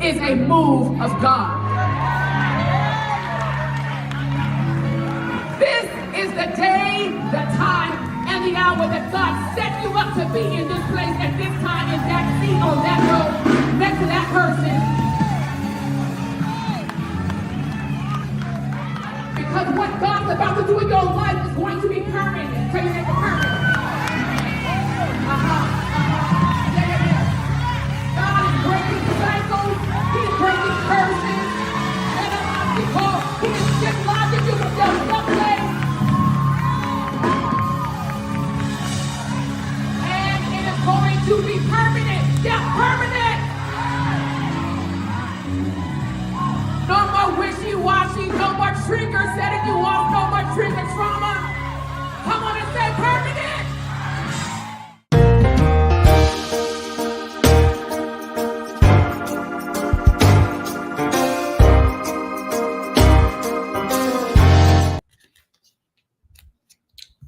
is a move of God. This is the day, the time, and the hour that God set you up to be in this place at this time, in that seat, on that road, next to that person. Because what God's about to do in your life is going to be permanent. Tell your neighbor, permanent. God is breaking cycles. He's breaking curses. And because He is dislodging you from your someplace. And it is going to be permanent. Yeah, permanent. No more wishy-washy. No more trigger setting you off. No more trigger trauma. Come on and say permanent.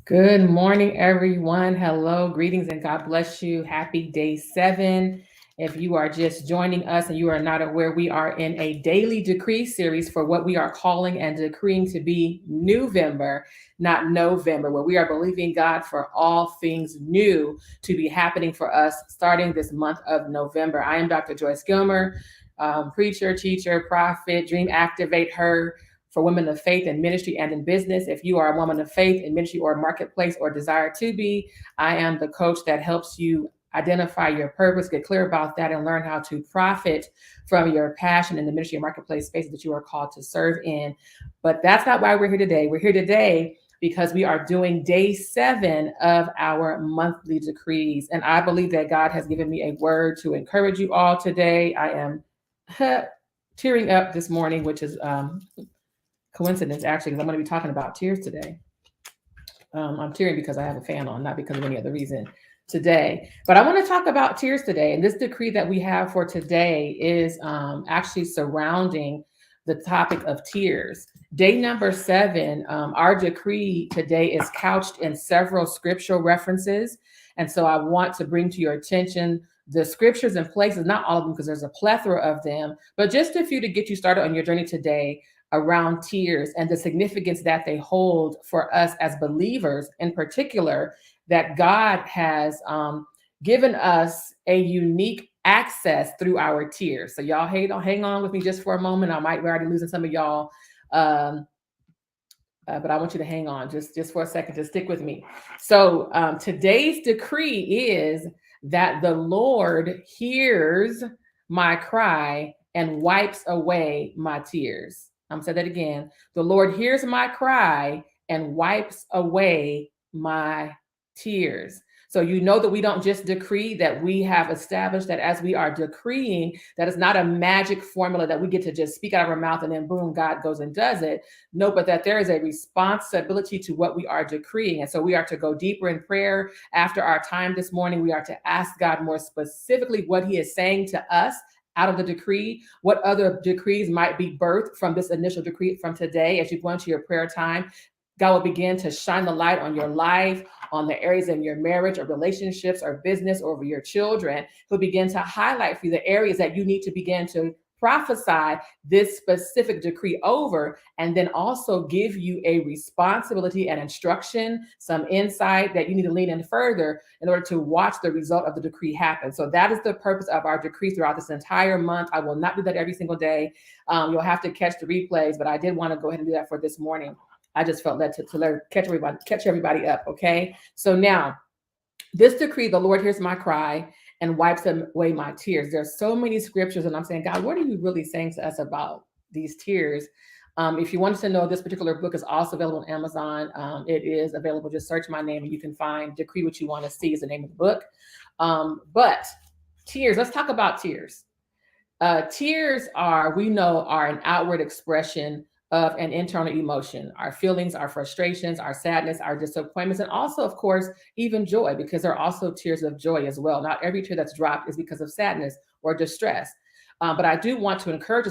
Good morning, everyone. Hello, greetings, and God bless you. Happy day 7. If you are just joining us and you are not aware, we are in a daily decree series for what we are calling and decreeing to be November, not November, where we are believing God for all things new to be happening for us starting this month of November. I am Dr. Joyce Gilmer, preacher, teacher, prophet, dream activator for women of faith in ministry and in business. If you are a woman of faith in ministry or marketplace or desire to be, I am the coach that helps you identify your purpose, get clear about that, and learn how to profit from your passion in the ministry and marketplace spaces that you are called to serve in. But that's not why we're here today. We're here today because we are doing day 7 of our monthly decrees. And I believe that God has given me a word to encourage you all today. I am tearing up this morning, which is coincidence, actually, because I'm going to be talking about tears today. I'm tearing because I have a fan on, not because of any other reason today. But I want to talk about tears today. And this decree that we have for today is actually surrounding the topic of tears. Day number 7, our decree today is couched in several scriptural references. And so I want to bring to your attention the scriptures and places, not all of them, because there's a plethora of them, but just a few to get you started on your journey today around tears and the significance that they hold for us as believers, in particular, that God has given us a unique access through our tears. So y'all hang on with me just for a moment. I might be already losing some of y'all, but I want you to hang on just for a second, to stick with me. So today's decree is that the Lord hears my cry and wipes away my tears. I'm saying that again. The Lord hears my cry and wipes away my tears. So you know that we don't just decree, that we have established that as we are decreeing, that it's not a magic formula that we get to just speak out of our mouth and then boom, God goes and does it. No, but that there is a responsibility to what we are decreeing. And so we are to go deeper in prayer. After our time this morning, we are to ask God more specifically what He is saying to us out of the decree, what other decrees might be birthed from this initial decree from today. As you go into your prayer time, God will begin to shine the light on your life, on the areas in your marriage or relationships or business or over your children. He'll begin to highlight for you the areas that you need to begin to prophesy this specific decree over, and then also give you a responsibility and instruction, some insight that you need to lean in further in order to watch the result of the decree happen. So that is the purpose of our decree throughout this entire month. I will not do that every single day. You'll have to catch the replays, but I did want to go ahead and do that for this morning. I just felt led to catch everybody up. Okay. So now this decree, the Lord hears my cry and wipes away my tears. There's so many scriptures, and I'm saying, God, what are you really saying to us about these tears? If you wanted to know, this particular book is also available on Amazon. It is available. Just search my name and you can find Decree What You Want to See is the name of the book. But tears, let's talk about tears. Tears we know are an outward expression of an internal emotion, our feelings, our frustrations, our sadness, our disappointments, and also, of course, even joy, because there are also tears of joy as well. Not every tear that's dropped is because of sadness or distress. But I do want to encourage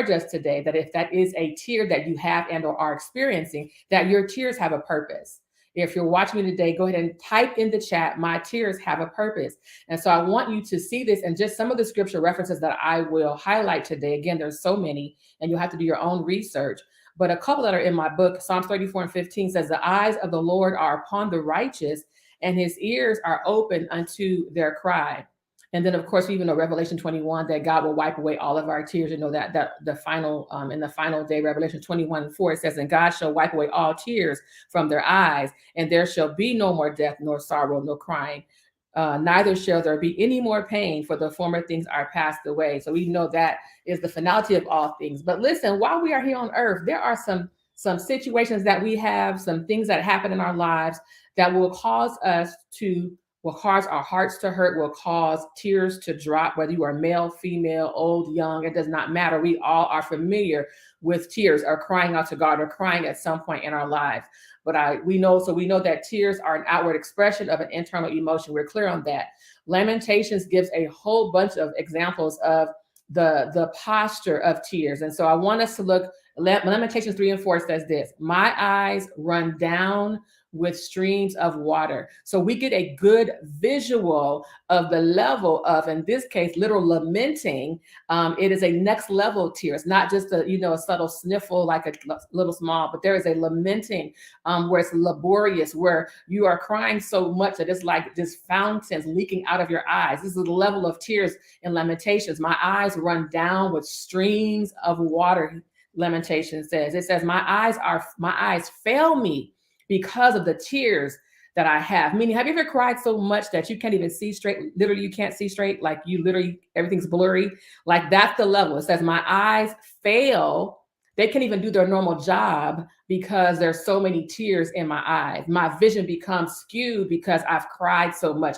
us today that if that is a tear that you have and or are experiencing, that your tears have a purpose. If you're watching me today, go ahead and type in the chat, my tears have a purpose. And so I want you to see this and just some of the scripture references that I will highlight today. Again, there's so many, and you'll have to do your own research. But a couple that are in my book, Psalms 34:15 says, the eyes of the Lord are upon the righteous, and his ears are open unto their cry. And then, of course, we even know Revelation 21 that God will wipe away all of our tears. You know that the final in the final day, Revelation 21:4 it says, "And God shall wipe away all tears from their eyes, and there shall be no more death, nor sorrow, nor crying. Neither shall there be any more pain, for the former things are passed away." So we know that is the finality of all things. But listen, while we are here on earth, there are some situations that we have, some things that happen in our lives that will cause our hearts to hurt, will cause tears to drop, whether you are male, female, old, young, it does not matter. We all are familiar with tears or crying out to God or crying at some point in our lives. But we know that tears are an outward expression of an internal emotion. We're clear on that. Lamentations gives a whole bunch of examples of the posture of tears. And so I want us to look, Lamentations 3:4 says this, "My eyes run down with streams of water." So we get a good visual of the level of, in this case, literal lamenting. It is a next level tear. It's not just a subtle sniffle, like a little small, but there is a lamenting where it's laborious, where you are crying so much that it's like this fountains leaking out of your eyes. This is the level of tears in Lamentations. "My eyes run down with streams of water," Lamentation says. It says, my eyes fail me because of the tears that I have." Meaning, have you ever cried so much that you can't even see straight? Literally, you can't see straight. Like everything's blurry. Like that's the level. It says, my eyes fail. They can't even do their normal job because there's so many tears in my eyes. My vision becomes skewed because I've cried so much.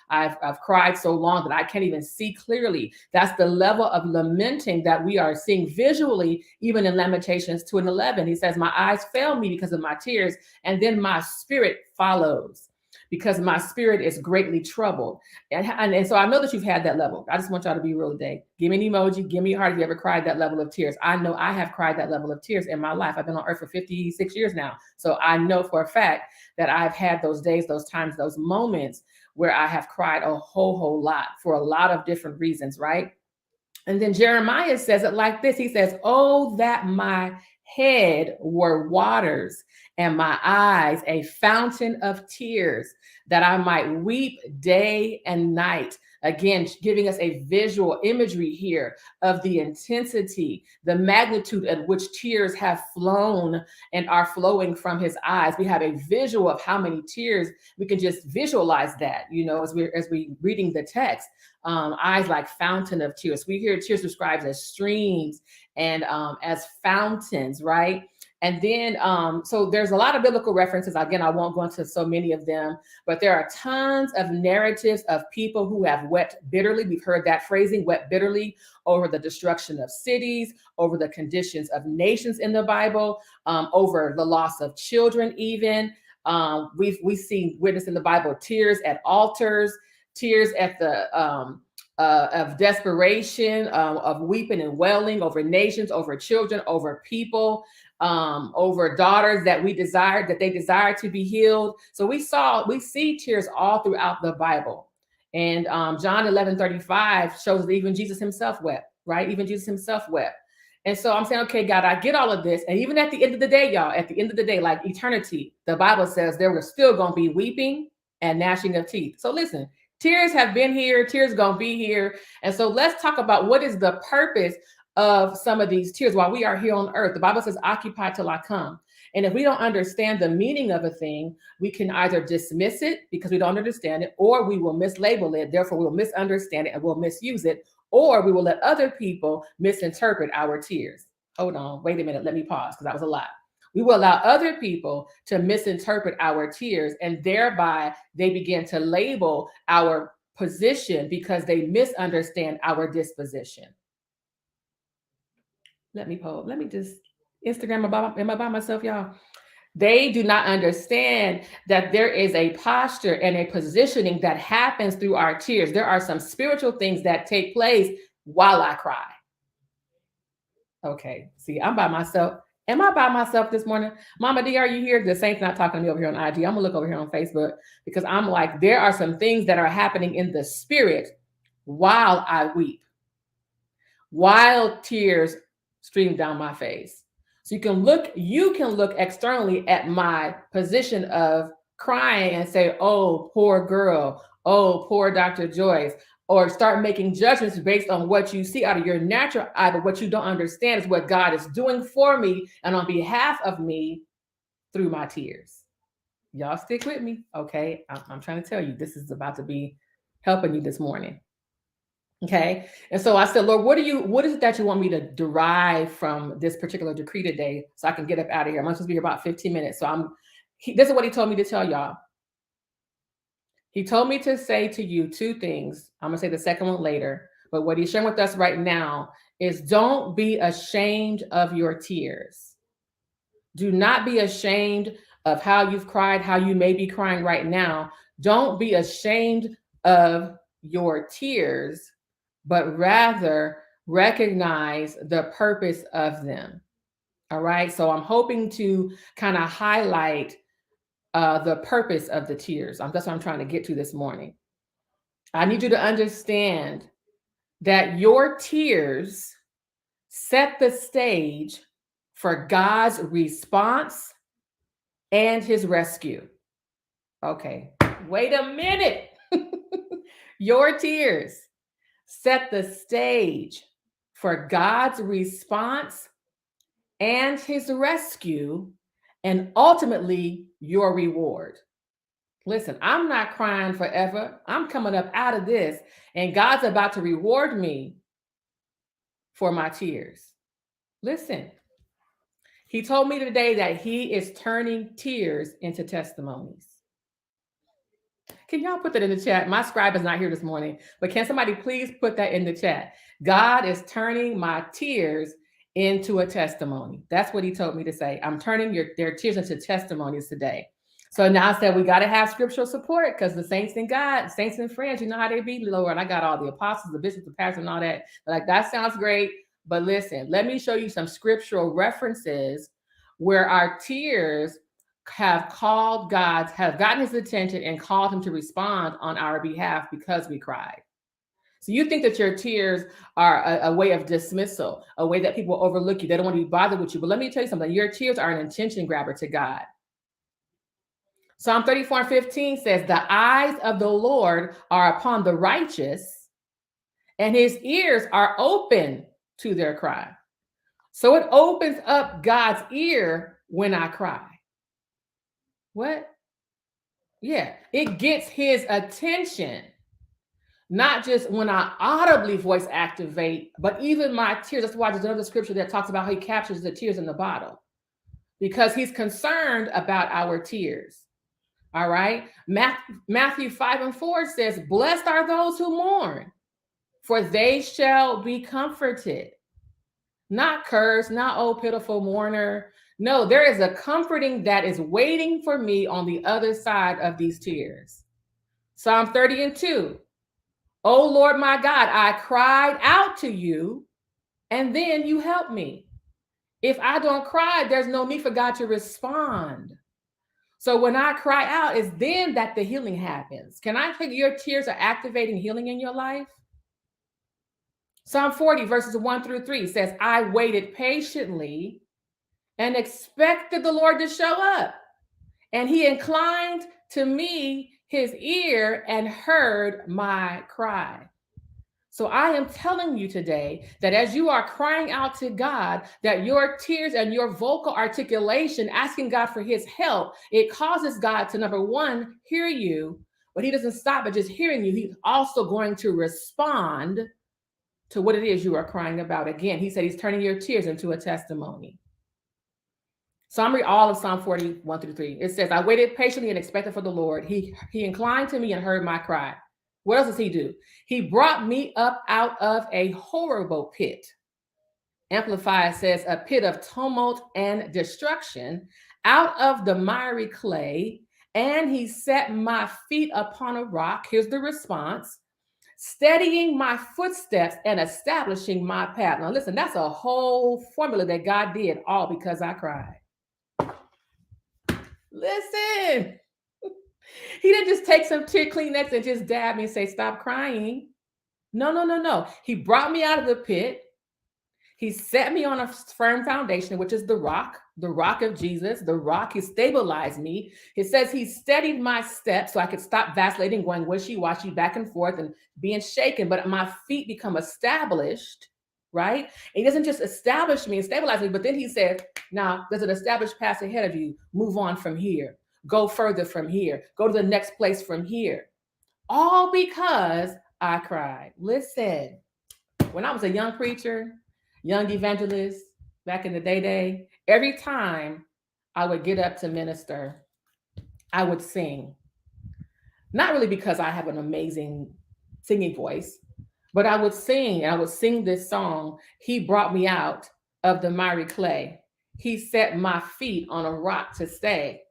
I've cried so long that I can't even see clearly. That's the level of lamenting that we are seeing visually, even in Lamentations 2:11. He says, "My eyes fail me because of my tears, and then my spirit follows, because my spirit is greatly troubled." And so I know that you've had that level. I just want y'all to be real today. Give me an emoji, give me a heart if you ever cried that level of tears. I know I have cried that level of tears in my life. I've been on earth for 56 years now. So I know for a fact that I've had those days, those times, those moments where I have cried a whole lot for a lot of different reasons, right? And then Jeremiah says it like this. He says, "Oh, that my head were waters and my eyes a fountain of tears, that I might weep day and night." Again, giving us a visual imagery here of the intensity, the magnitude at which tears have flown and are flowing from his eyes. We have a visual of how many tears. We can just visualize that, as we reading the text. Eyes like fountain of tears. We hear tears described as streams and as fountains, right? And then, so there's a lot of biblical references. Again, I won't go into so many of them, but there are tons of narratives of people who have wept bitterly. We've heard that phrasing, wept bitterly, over the destruction of cities, over the conditions of nations in the Bible, over the loss of children even. We've seen witness in the Bible tears at altars, tears at the of desperation, of weeping and wailing over nations, over children, over people, over daughters that they desire to be healed. So we see tears all throughout the Bible. And John 11:35 shows that even Jesus himself wept, right? Even Jesus himself wept. And so I'm saying, okay, God, I get all of this. And even at the end of the day, y'all, at the end of the day, like eternity, the Bible says there was still going to be weeping and gnashing of teeth. So listen, tears have been here, tears gonna be here. And so let's talk about what is the purpose of some of these tears while we are here on earth. The Bible says, "Occupy till I come." And if we don't understand the meaning of a thing, we can either dismiss it because we don't understand it, or we will mislabel it. Therefore, we will misunderstand it and we'll misuse it, or we will let other people misinterpret our tears. Hold on, wait a minute, let me pause because that was a lot. We will allow other people to misinterpret our tears, and thereby they begin to label our position because they misunderstand our disposition. Let me just Instagram. Am I by myself, y'all? They do not understand that there is a posture and a positioning that happens through our tears. There are some spiritual things that take place while I cry. Okay, see, I'm by myself. Am I by myself this morning? Mama D, are you here? The Saints not talking to me over here on IG. I'm gonna look over here on Facebook because I'm like, there are some things that are happening in the spirit while I weep, while tears stream down my face. So you can look externally at my position of crying and say, oh, poor girl, oh, poor Dr. Joyce, or start making judgments based on what you see out of your natural eye, but what you don't understand is what God is doing for me and on behalf of me through my tears. Y'all stick with me, okay? I'm trying to tell you, this is about to be helping you this morning. Okay. And so I said, Lord, what is it that you want me to derive from this particular decree today so I can get up out of here? I'm supposed to be here about 15 minutes. So this is what he told me to tell y'all. He told me to say to you two things. I'm going to say the second one later. But what he's sharing with us right now is don't be ashamed of your tears. Do not be ashamed of how you've cried, how you may be crying right now. Don't be ashamed of your tears, but rather recognize the purpose of them. All right. So I'm hoping to kind of highlight the purpose of the tears. That's what I'm trying to get to this morning. I need you to understand that your tears set the stage for God's response and his rescue. Okay. Wait a minute. Your tears set the stage for God's response and his rescue, and ultimately your reward. Listen, I'm not crying forever. I'm coming up out of this, and God's about to reward me for my tears. Listen, he told me today that he is turning tears into testimonies. Can y'all put that in the chat? My scribe is not here this morning, but can somebody please put that in the chat? God is turning my tears into a testimony. That's what he told me to say. I'm turning their tears into testimonies today. So now I said we got to have scriptural support because the saints in God, saints and friends, you know how they be, Lord. I got all the apostles, the bishops, the pastors, and all that. Like, that sounds great. But listen, let me show you some scriptural references where our tears have gotten his attention and called him to respond on our behalf because we cried. So you think that your tears are a way of dismissal, a way that people overlook you. They don't want to be bothered with you. But let me tell you something. Your tears are an attention grabber to God. Psalm 34:15 says, the eyes of the Lord are upon the righteous, and his ears are open to their cry. So it opens up God's ear when I cry. What? Yeah, it gets his attention. Not just when I audibly voice activate, but even my tears. That's why there's another scripture that talks about how he captures the tears in the bottle, because he's concerned about our tears. All right. Matthew 5:4 says, blessed are those who mourn, for they shall be comforted. Not cursed, not, oh, pitiful mourner. No, there is a comforting that is waiting for me on the other side of these tears. Psalm 30:2. Oh, Lord, my God, I cried out to you, and then you helped me. If I don't cry, there's no need for God to respond. So when I cry out, it's then that the healing happens. Can I think your tears are activating healing in your life? Psalm 40 verses 1-3 says, I waited patiently and expected the Lord to show up. And he inclined to me his ear and heard my cry. So I am telling you today that as you are crying out to God, that your tears and your vocal articulation, asking God for his help, it causes God to, number one, hear you, but he doesn't stop at just hearing you. He's also going to respond to what it is you are crying about. Again, he said he's turning your tears into a testimony. So I'm reading all of Psalm 40, 1-3. It says, I waited patiently and expected for the Lord. He inclined to me and heard my cry. What else does he do? He brought me up out of a horrible pit. Amplified says, a pit of tumult and destruction, out of the miry clay, and he set my feet upon a rock. Here's the response. steadying my footsteps and establishing my path. Now, listen, that's a whole formula that God did, all because I cried. Listen, He didn't just take some tear Kleenex and just dab me and say, stop crying. No, no, no, no. He brought me out of the pit. He set me on a firm foundation, which is the rock of Jesus, the rock. He stabilized me. It says he steadied my steps so I could stop vacillating, going wishy-washy back and forth and being shaken, but my feet become established, right? And he doesn't just establish me and stabilize me, but then he said, now there's an established path ahead of you. Move on from here. Go further from here. Go to the next place from here. All because I cried. Listen, when I was a young preacher, young evangelist, back in the day, every time I would get up to minister, I would sing. Not really because I have an amazing singing voice, but I would sing, and I would sing this song, He Brought Me Out of the Miry Clay. He set my feet on a rock to stay.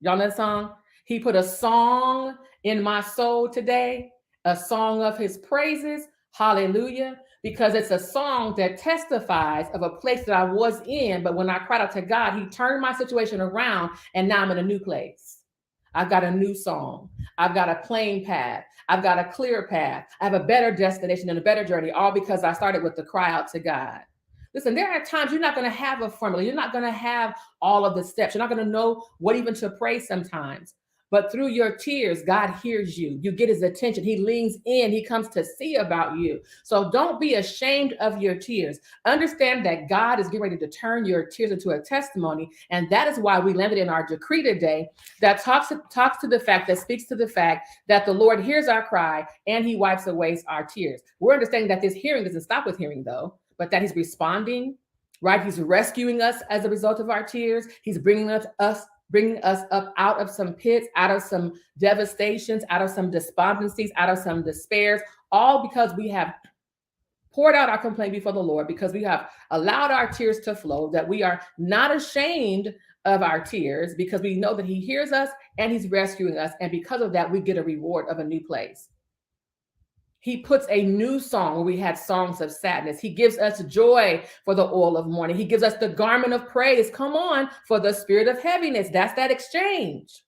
Y'all know that song? He put a song in my soul today, a song of his praises. Hallelujah. Because it's a song that testifies of a place that I was in, but when I cried out to God, he turned my situation around, and now I'm in a new place. I've got a new song. I've got a plain path. I've got a clear path. I have a better destination and a better journey, all because I started with the cry out to God. Listen, there are times you're not going to have a formula. You're not going to have all of the steps. You're not going to know what even to pray sometimes. But through your tears, God hears you. You get his attention. He leans in. He comes to see about you. So don't be ashamed of your tears. Understand that God is getting ready to turn your tears into a testimony. And that is why we landed in our decree today that talks to the fact, that speaks to the fact that the Lord hears our cry and he wipes away our tears. We're understanding that this hearing doesn't stop with hearing, though, but that he's responding, right? He's rescuing us as a result of our tears. He's bringing us up out of some pits, out of some devastations, out of some despondencies, out of some despairs, all because we have poured out our complaint before the Lord, because we have allowed our tears to flow, that we are not ashamed of our tears, because we know that he hears us and he's rescuing us. And because of that, we get a reward of a new place. He puts a new song where we had songs of sadness. He gives us joy for the oil of mourning. He gives us the garment of praise. Come on, for the spirit of heaviness. That's that exchange,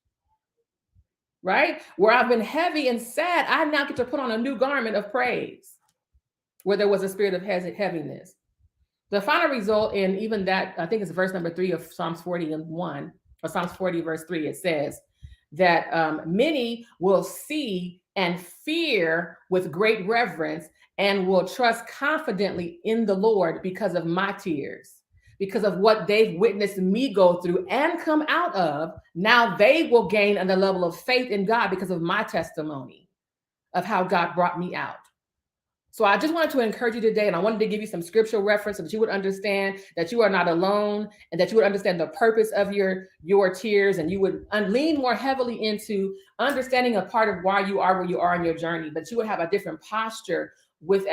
right? Where I've been heavy and sad, I now get to put on a new garment of praise where there was a spirit of heaviness. The final result in even that, I think it's verse number 3 of Psalms 41, or Psalms 40, verse 3, it says that many will see and fear with great reverence and will trust confidently in the Lord because of my tears, because of what they've witnessed me go through and come out of. Now they will gain a level of faith in God because of my testimony of how God brought me out. So I just wanted to encourage you today, and I wanted to give you some scriptural reference so that you would understand that you are not alone, and that you would understand the purpose of your tears, and you would lean more heavily into understanding a part of why you are where you are in your journey, but you would have a different posture with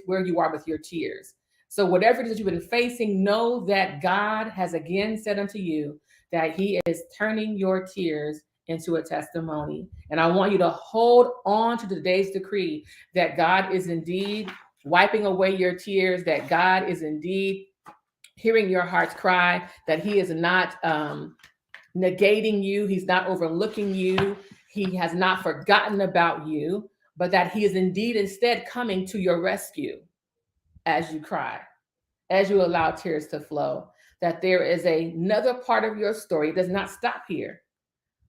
where you are with your tears. So whatever it is that you've been facing, know that God has again said unto you that he is turning your tears into a testimony. And I want you to hold on to today's decree that God is indeed wiping away your tears, that God is indeed hearing your heart's cry, that he is not negating you, he's not overlooking you, he has not forgotten about you, but that he is indeed instead coming to your rescue as you cry, as you allow tears to flow, that there is another part of your story. It does not stop here,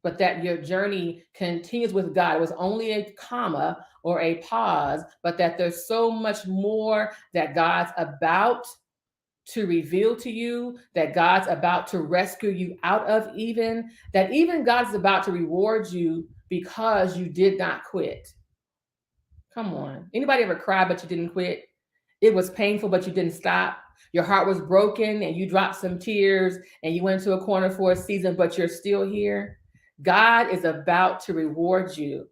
but that your journey continues with God. It was only a comma or a pause, but that there's so much more that God's about to reveal to you, that God's about to rescue you out of, that even God's about to reward you because you did not quit. Come on. Anybody ever cried but you didn't quit? It was painful, but you didn't stop. Your heart was broken and you dropped some tears and you went to a corner for a season, but you're still here. God is about to reward you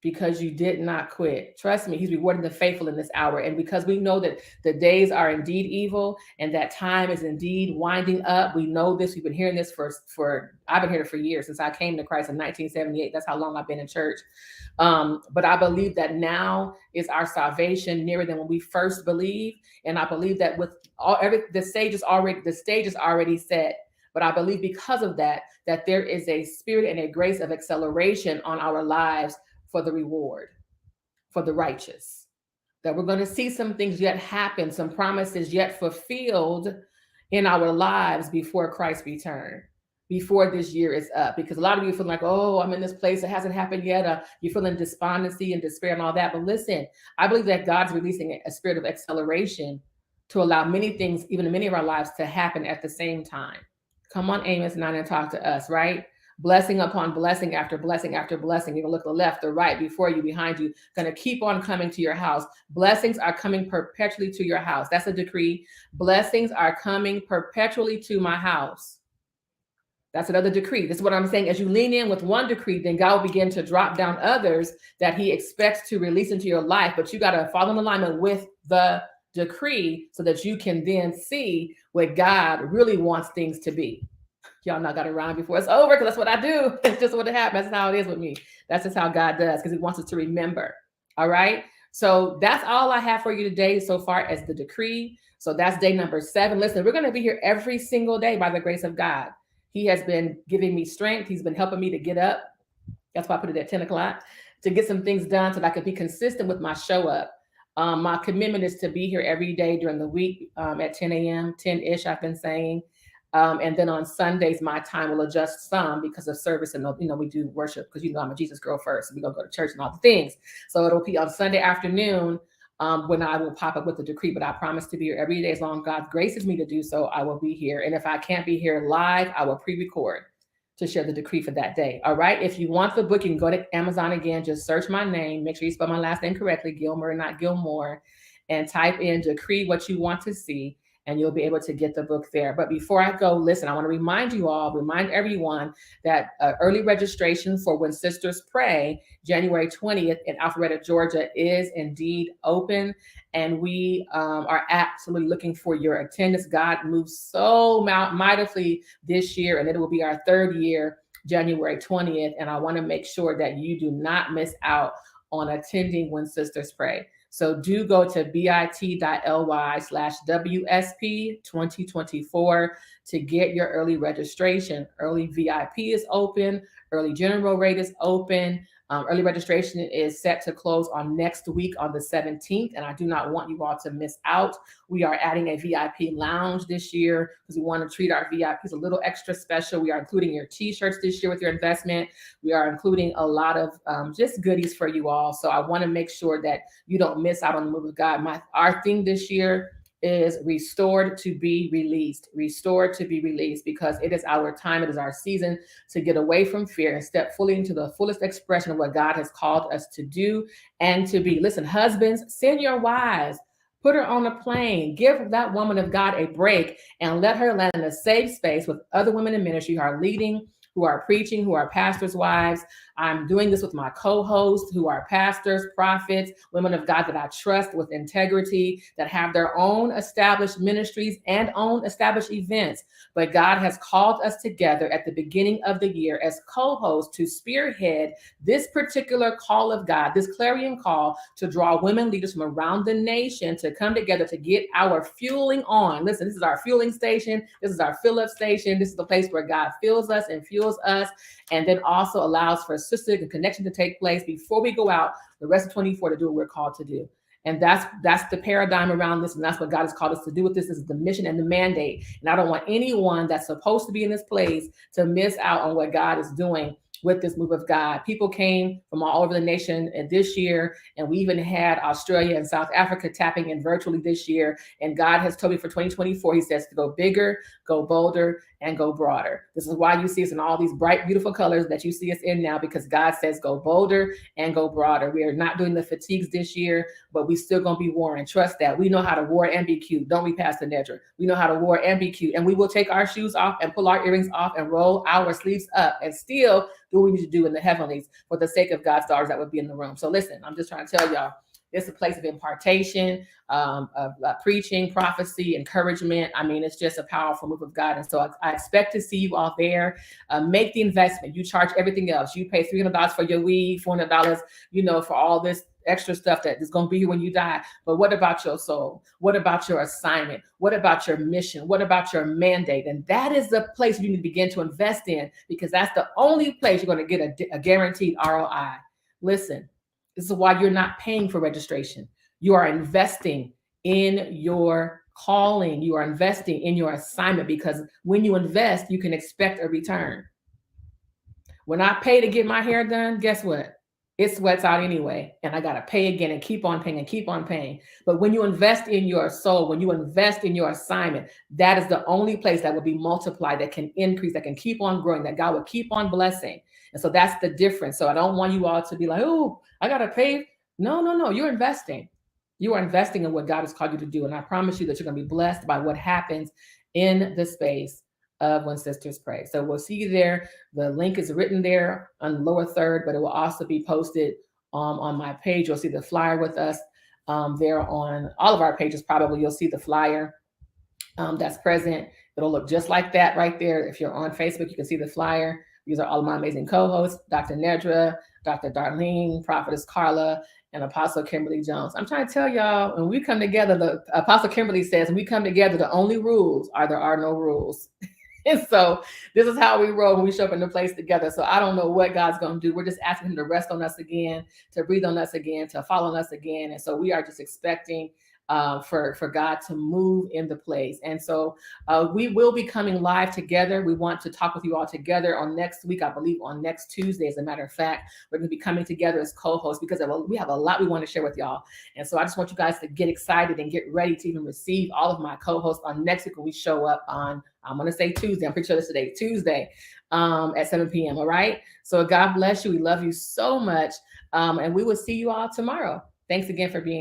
because you did not quit. Trust me, he's rewarding the faithful in this hour. And because we know that the days are indeed evil and that time is indeed winding up, we know this. We've been hearing this for I've been hearing it for years, since I came to Christ in 1978. That's how long I've been in church. But I believe that now is our salvation nearer than when we first believed. And I believe that with the stage is already set. But I believe because of that there is a spirit and a grace of acceleration on our lives for the reward, for the righteous. That we're going to see some things yet happen, some promises yet fulfilled in our lives before Christ's return, before this year is up. Because a lot of you feel like, oh, I'm in this place, it hasn't happened yet. You're feeling despondency and despair and all that. But listen, I believe that God's releasing a spirit of acceleration to allow many things, even in many of our lives, to happen at the same time. Come on, Amos 9, and talk to us, right? Blessing upon blessing after blessing after blessing. You're going to look to the left, the right, before you, behind you. Going to keep on coming to your house. Blessings are coming perpetually to your house. That's a decree. Blessings are coming perpetually to my house. That's another decree. This is what I'm saying. As you lean in with one decree, then God will begin to drop down others that he expects to release into your life. But you got to follow in alignment with the decree so that you can then see what God really wants things to be. Y'all not got to rhyme before it's over, because that's what I do. It's just what it happens. That's how it is with me. That's just how God does, because he wants us to remember. All right. So that's all I have for you today so far as the decree. So that's day number 7. Listen, we're going to be here every single day by the grace of God. He has been giving me strength. He's been helping me to get up. That's why I put it at 10 o'clock to get some things done so that I can be consistent with my show up. My commitment is to be here every day during the week at 10 a.m., 10-ish, I've been saying. And then on Sundays, my time will adjust some because of service. And, we do worship because, I'm a Jesus girl first. So we're going to go to church and all the things. So it'll be on Sunday afternoon when I will pop up with the decree. But I promise to be here every day as long as God graces me to do so. I will be here. And if I can't be here live, I will pre-record to share the decree for that day. All right. If you want the book, you can go to Amazon again. Just search my name. Make sure you spell my last name correctly, Gilmer, not Gilmore, and type in decree what you want to see, and you'll be able to get the book there. But before I go, listen, I want to remind everyone that early registration for When Sisters Pray, January 20th in Alpharetta, Georgia, is indeed open. And we are absolutely looking for your attendance. God moves so mightily this year, and it will be our 3rd year, January 20th. And I want to make sure that you do not miss out on attending When Sisters Pray. So do go to bit.ly/WSP 2024 to get your early registration. Early VIP is open. Early general rate is open. Early registration is set to close on next week on the 17th, and I do not want you all to miss out. We are adding a VIP lounge this year because we want to treat our VIPs a little extra special. We are including your t-shirts this year with your investment. We are including a lot of just goodies for you all. So I want to make sure that you don't miss out on the move of God. Our theme this year is restored to be released, because it is our time. It is our season to get away from fear and step fully into the fullest expression of what God has called us to do and to be. Listen, husbands, send your wives, put her on a plane, give that woman of God a break, and let her land in a safe space with other women in ministry who are leading, who are preaching, who are pastors' wives. I'm doing this with my co-hosts who are pastors, prophets, women of God that I trust with integrity, that have their own established ministries and own established events. But God has called us together at the beginning of the year as co-hosts to spearhead this particular call of God, this clarion call to draw women leaders from around the nation to come together to get our fueling on. Listen, this is our fueling station. This is our fill-up station. This is the place where God fills us and fuels us, and then also allows for sisterhood and connection to take place before we go out the rest of 24 to do what we're called to do. And that's the paradigm around this, and that's what God has called us to do with this. This is the mission and the mandate. And I don't want anyone that's supposed to be in this place to miss out on what God is doing with this move of God. People came from all over the nation and this year, and we even had Australia and South Africa tapping in virtually this year. And God has told me for 2024, he says to go bigger, go bolder, and go broader. This is why you see us in all these bright, beautiful colors that you see us in now, because God says go bolder and go broader. We are not doing the fatigues this year, but we still going to be warring. Trust that. We know how to war and be cute. Don't we, Pastor Nedra? We know how to war and be cute. And we will take our shoes off and pull our earrings off and roll our sleeves up and still do what we need to do in the heavenlies for the sake of God's daughters that would be in the room. So listen, I'm just trying to tell y'all, it's a place of impartation, of preaching, prophecy, encouragement. I mean, it's just a powerful move of God. And so I expect to see you all there. Make the investment. You charge everything else. You pay $300 for your weed, $400, for all this extra stuff that is going to be here when you die. But what about your soul? What about your assignment? What about your mission? What about your mandate? And that is the place you need to begin to invest in, because that's the only place you're going to get a guaranteed ROI. Listen, this is why you're not paying for registration. You are investing in your calling. You are investing in your assignment, because when you invest, you can expect a return. When I pay to get my hair done, guess what? It sweats out anyway, and I got to pay again and keep on paying and keep on paying. But when you invest in your soul, when you invest in your assignment, that is the only place that will be multiplied, that can increase, that can keep on growing, that God will keep on blessing. And so that's the difference. So I don't want you all to be like, oh, I got to pay. No. You're investing. You are investing in what God has called you to do. And I promise you that you're going to be blessed by what happens in the space of When Sisters Pray. So we'll see you there. The link is written there on the lower third, but it will also be posted on my page. You'll see the flyer with us there on all of our pages. Probably you'll see the flyer that's present. It'll look just like that right there. If you're on Facebook, you can see the flyer. These are all of my amazing co-hosts, Dr. Nedra, Dr. Darlene, Prophetess Carla, and Apostle Kimberly Jones. I'm trying to tell y'all, when we come together, the Apostle Kimberly says, when we come together, the only rules are there are no rules. And so this is how we roll when we show up in the place together. So I don't know what God's going to do. We're just asking him to rest on us again, to breathe on us again, to fall on us again. And so we are just expecting for God to move in the place. And so we will be coming live together. We want to talk with you all together on next week, I believe on next Tuesday. As a matter of fact, we're going to be coming together as co-hosts, because we have a lot we want to share with y'all. And so I just want you guys to get excited and get ready to even receive all of my co-hosts on next week when we show up on, I'm going to say Tuesday. I'm pretty sure it's today, Tuesday at 7 p.m. All right. So God bless you. We love you so much. And we will see you all tomorrow. Thanks again for being